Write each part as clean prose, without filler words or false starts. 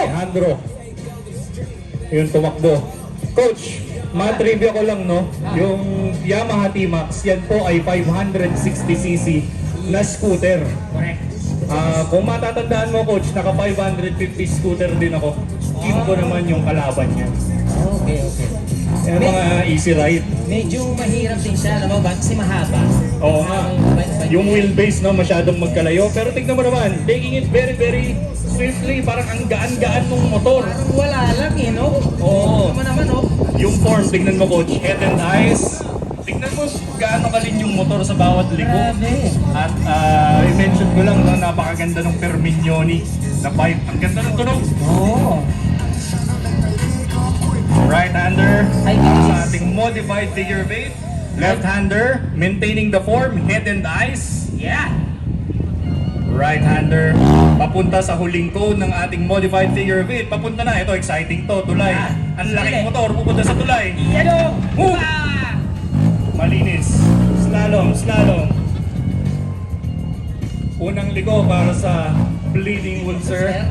Alejandro. Yun, tumakbo. Coach, ma-trivia ko lang, no? Yung Yamaha T-Max, yan po ay 560cc na scooter. Correct. Kung matatandaan mo, Coach, naka 550 scooter din ako. Team ko naman yung kalaban niya. Okay, okay. Yan mga easy ride. Medyo mahirap din siya, alam mo ba? Kasi mahaba. Oo nga. Yung wheelbase, no, masyadong magkalayo. Pero tignan mo naman, taking it very, very swiftly. Parang ang gaan-gaan ng motor. Parang wala lang eh, no? Oo. Naman, no? Yung form, tignan mo, Coach, head and eyes. Tignan mo gaano kalin yung motor sa bawat liko. Grabe. At i-mention ko lang, no, napakaganda ng Permignoni na pipe. Ang ganda ng tunog. Oo. Right-hander Ay, sa ating modified figure eight. Left-hander, maintaining the form, head and eyes. Yeah. Right-hander, papunta sa huling cone ng ating modified figure eight. Papunta na, ito exciting to, tulay. Ang laking motor, pupunta sa tulay. Yan o. Move! Malinis. Slalom, slalom. Unang liko para sa Bleeding Wulser.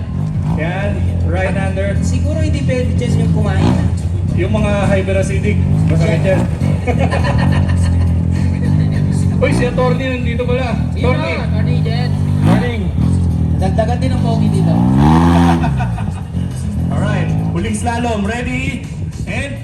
Yan, right-hander. Siguro hindi pwede dyan yung kumain. Yung mga hyperacidic, masakit yan. Uy, si Atty. nandito pala. Atty. Attorney Jen. Morning. Dagdagan din ang pogi dito. Alright, huling slalom. Ready? And